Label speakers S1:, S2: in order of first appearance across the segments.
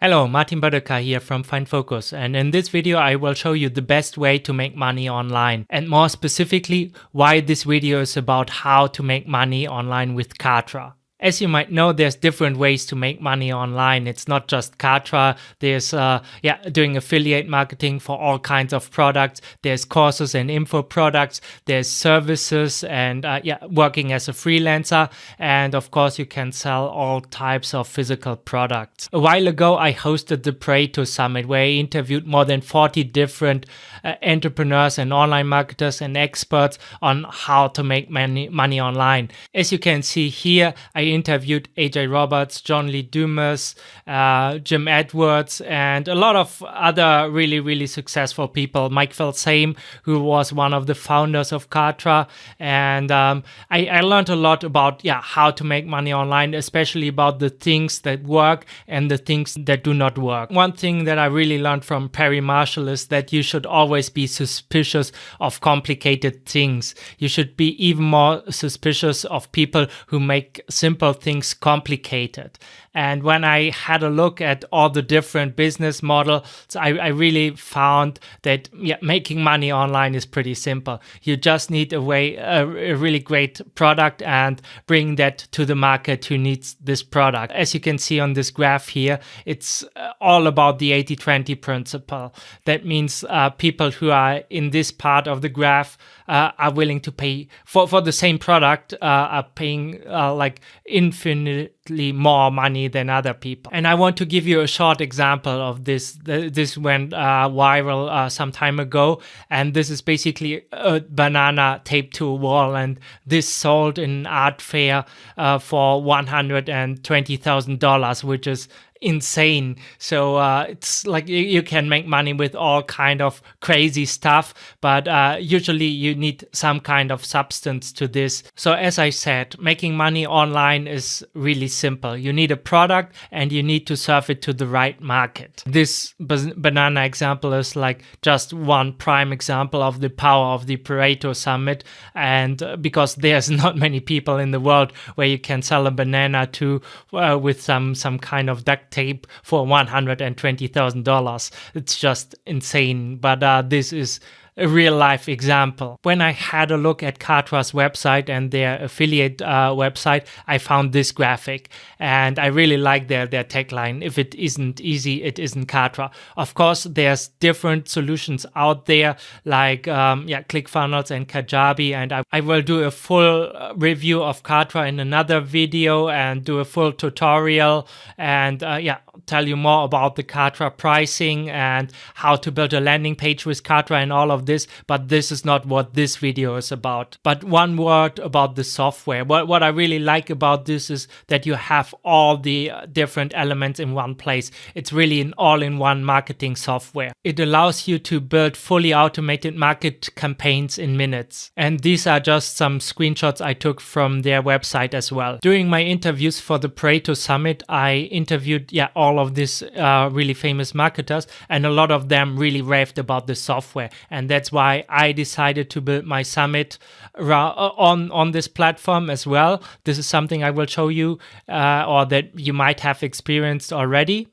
S1: Hello, Martin Boeddeker here from FindFocus, and in this video I will show you the best way to make money online, and more specifically why this video is about how to make money online with Kartra. As you might know, there's different ways to make money online. It's not just Kartra. There's doing affiliate marketing for all kinds of products. There's courses and info products. There's services and working as a freelancer. And of course, you can sell all types of physical products. A while ago, I hosted the Pareto Summit where I interviewed more than 40 different entrepreneurs and online marketers and experts on how to make money online. As you can see here, I interviewed AJ Roberts, John Lee Dumas, Jim Edwards, and a lot of other really successful people. Mike Filsaime, who was one of the founders of Kartra, and I learned a lot about how to make money online, especially about the things that work and the things that do not work. One thing that I really learned from Perry Marshall is that you should always be suspicious of complicated things. You should be even more suspicious of people who make simple things complicated. And when I had a look at all the different business models, I really found that making money online is pretty simple. You just need a really great product and bring that to the market who needs this product. As you can see on this graph here, it's all about the 80-20 principle. That means people who are in this part of the graph are willing to pay for the same product, are paying like infinitely more money than other people. And I want to give you a short example of this. This went viral some time ago, and this is basically a banana taped to a wall, and this sold in an art fair for $120,000, which is insane. So it's like you can make money with all kind of crazy stuff, but usually you need some kind of substance to this. So as I said, making money online is really simple. You need a product and you need to serve it to the right market. This banana example is like just one prime example of the power of the Pareto Summit, and because there's not many people in the world where you can sell a banana to with some kind of duct tape for $120,000. It's just insane, but this is a real life example. When I had a look at Kartra's website and their affiliate website, I found this graphic, and I really like their tagline: if it isn't easy, it isn't Kartra. Of course, there's different solutions out there like ClickFunnels and Kajabi, and I will do a full review of Kartra in another video and do a full tutorial and tell you more about the Kartra pricing and how to build a landing page with Kartra and all of this, but this is not what this video is about. But one word about the software. What I really like about this is that you have all the different elements in one place. It's really an all-in-one marketing software. It allows you to build fully automated market campaigns in minutes. And these are just some screenshots I took from their website as well. During my interviews for the Pareto Summit, I interviewed all of these really famous marketers, and a lot of them really raved about the software. And that's why I decided to build my summit on this platform as well. This is something I will show you or that you might have experienced already.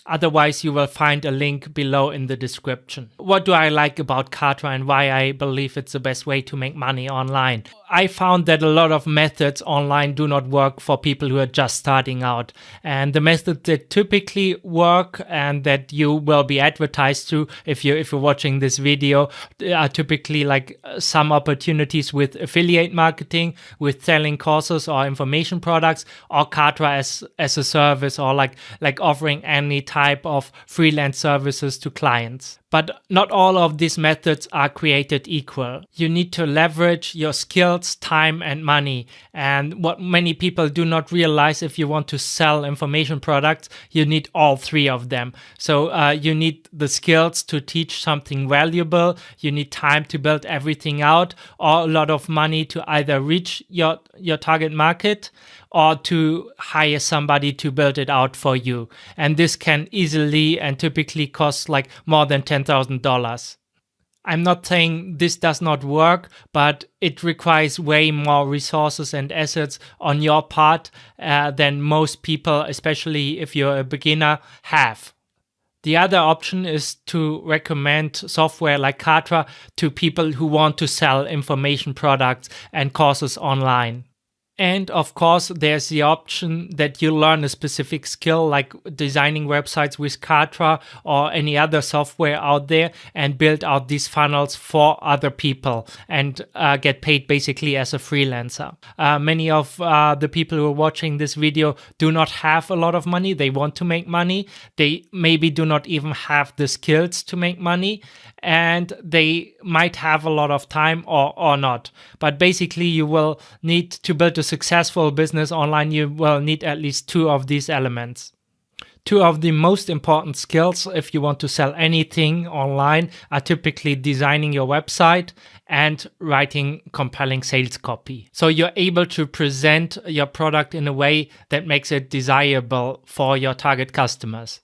S1: Otherwise, you will find a link below in the description. What do I like about Kartra and why I believe it's the best way to make money online? I found that a lot of methods online do not work for people who are just starting out. And the methods that typically work and that you will be advertised to if you're watching this video are typically like some opportunities with affiliate marketing, with selling courses or information products, or Kartra as a service, or like offering any type of freelance services to clients. But not all of these methods are created equal. You need to leverage your skills, time, and money. And what many people do not realize, if you want to sell information products, you need all three of them. So you need the skills to teach something valuable, you need time to build everything out, or a lot of money to either reach your target market or to hire somebody to build it out for you. And this can easily and typically cost like more than $10,000. I'm not saying this does not work, but it requires way more resources and assets on your part than most people, especially if you're a beginner, have. The other option is to recommend software like Kartra to people who want to sell information products and courses online. And of course, there's the option that you learn a specific skill like designing websites with Kartra or any other software out there and build out these funnels for other people and get paid basically as a freelancer. Many of the people who are watching this video do not have a lot of money. They want to make money. They maybe do not even have the skills to make money, and they might have a lot of time or not. But basically, you will need to build a successful business online. You will need at least two of these elements. Two of the most important skills if you want to sell anything online are typically designing your website and writing compelling sales copy. So you're able to present your product in a way that makes it desirable for your target customers.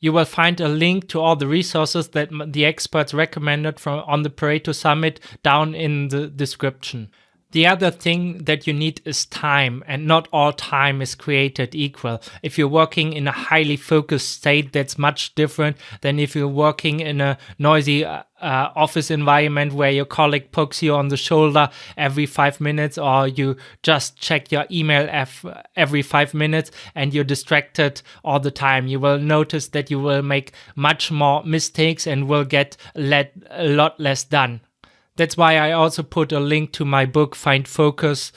S1: You will find a link to all the resources that the experts recommended on the Pareto Summit down in the description. The other thing that you need is time, and not all time is created equal. If you're working in a highly focused state, that's much different than if you're working in a noisy office environment where your colleague pokes you on the shoulder every 5 minutes, or you just check your email every 5 minutes and you're distracted all the time. You will notice that you will make much more mistakes and will get a lot less done. That's why I also put a link to my book, FindFocus,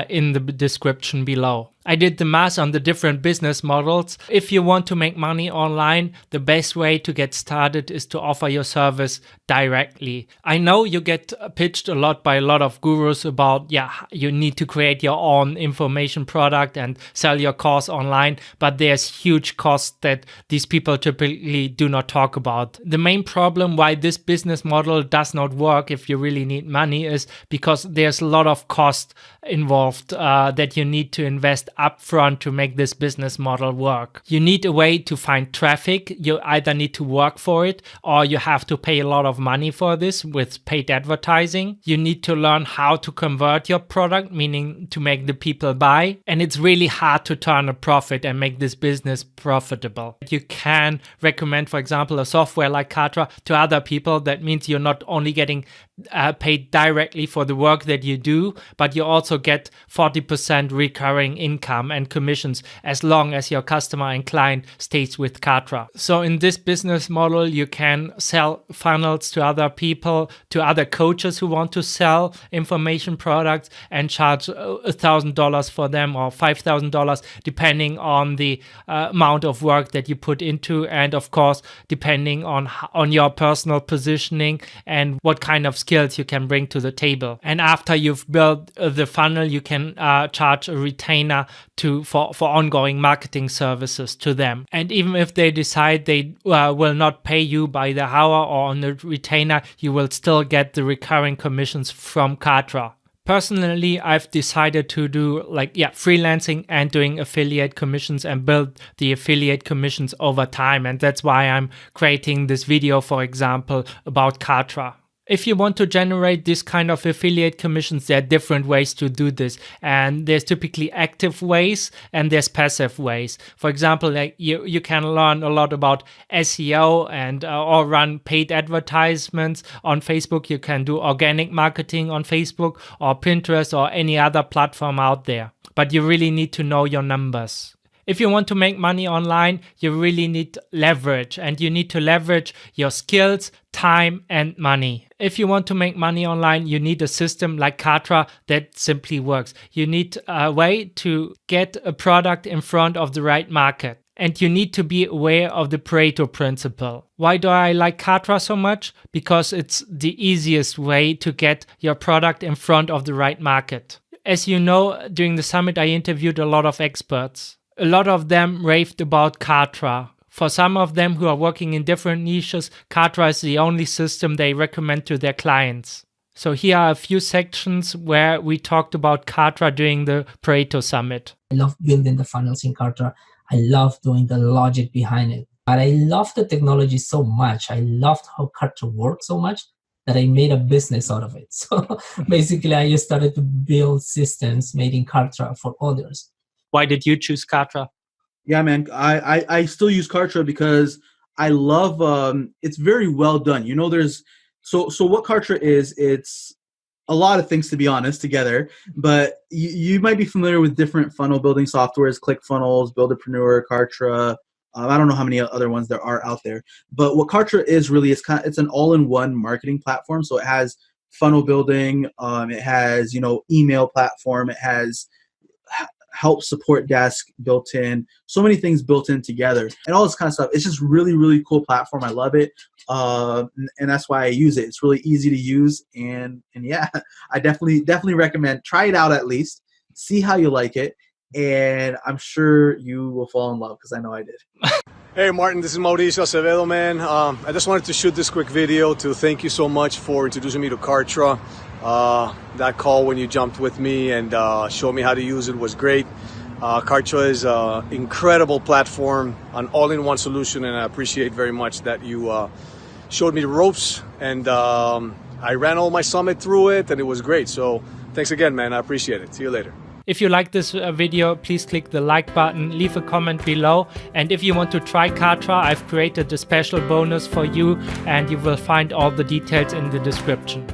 S1: in the description below. I did the math on the different business models. If you want to make money online, the best way to get started is to offer your service directly. I know you get pitched a lot by a lot of gurus about, you need to create your own information product and sell your course online, but there's huge costs that these people typically do not talk about. The main problem why this business model does not work if you really need money is because there's a lot of cost involved that you need to invest upfront to make this business model work. You need a way to find traffic. You either need to work for it or you have to pay a lot of money for this with paid advertising. You need to learn how to convert your product, meaning to make the people buy. And it's really hard to turn a profit and make this business profitable. You can recommend, for example, a software like Kartra to other people. That means you're not only getting paid directly for the work that you do, but you also get 40% recurring income and commissions as long as your customer and client stays with Kartra. So in this business model, you can sell funnels to other people, to other coaches who want to sell information products and charge $1,000 for them or $5,000 depending on the amount of work that you put into, and of course depending on your personal positioning and what kind of skills you can bring to the table. And after you've built the funnel, you can charge a retainer for ongoing marketing services to them. And even if they decide they will not pay you by the hour or on the retainer, you will still get the recurring commissions from Kartra. Personally, I've decided to do freelancing and doing affiliate commissions and build the affiliate commissions over time. And that's why I'm creating this video, for example, about Kartra. If you want to generate this kind of affiliate commissions, there are different ways to do this. And there's typically active ways and there's passive ways. For example, you can learn a lot about SEO and or run paid advertisements on Facebook. You can do organic marketing on Facebook or Pinterest or any other platform out there. But you really need to know your numbers. If you want to make money online, you really need leverage, and you need to leverage your skills, time, and money. If you want to make money online, you need a system like Kartra that simply works. You need a way to get a product in front of the right market. And you need to be aware of the Pareto principle. Why do I like Kartra so much? Because it's the easiest way to get your product in front of the right market. As you know, during the summit, I interviewed a lot of experts. A lot of them raved about Kartra. For some of them who are working in different niches, Kartra is the only system they recommend to their clients. So here are a few sections where we talked about Kartra during the Pareto Summit.
S2: I love building the funnels in Kartra. I love doing the logic behind it. But I love the technology so much. I loved how Kartra works so much that I made a business out of it. So basically, I just started to build systems made in Kartra for others.
S1: Why did you choose Kartra?
S3: Yeah, man, I still use Kartra because I love it's very well done. You know, there's so what Kartra is, it's a lot of things, to be honest, together, but you might be familiar with different funnel building softwares, ClickFunnels, Builderpreneur, Kartra. I don't know how many other ones there are out there, but what Kartra is really, it's an all-in-one marketing platform. So it has funnel building, it has, you know, email platform, it has help support desk built in, so many things built in together, and all this kind of stuff. It's just really, really cool platform. I love it, and that's why I use it. It's really easy to use, and yeah, I definitely recommend. Try it out at least, see how you like it, and I'm sure you will fall in love, because I know I did.
S4: Hey Martin, this is Mauricio Acevedo, man. I just wanted to shoot this quick video to thank you so much for introducing me to Kartra. That call when you jumped with me and showed me how to use it was great. Kartra is an incredible platform, an all-in-one solution, and I appreciate very much that you showed me the ropes, and I ran all my summit through it, and it was great. So thanks again, man. I appreciate it. See you later.
S1: If you like this video, please click the like button, leave a comment below, and if you want to try Kartra, I've created a special bonus for you, and you will find all the details in the description.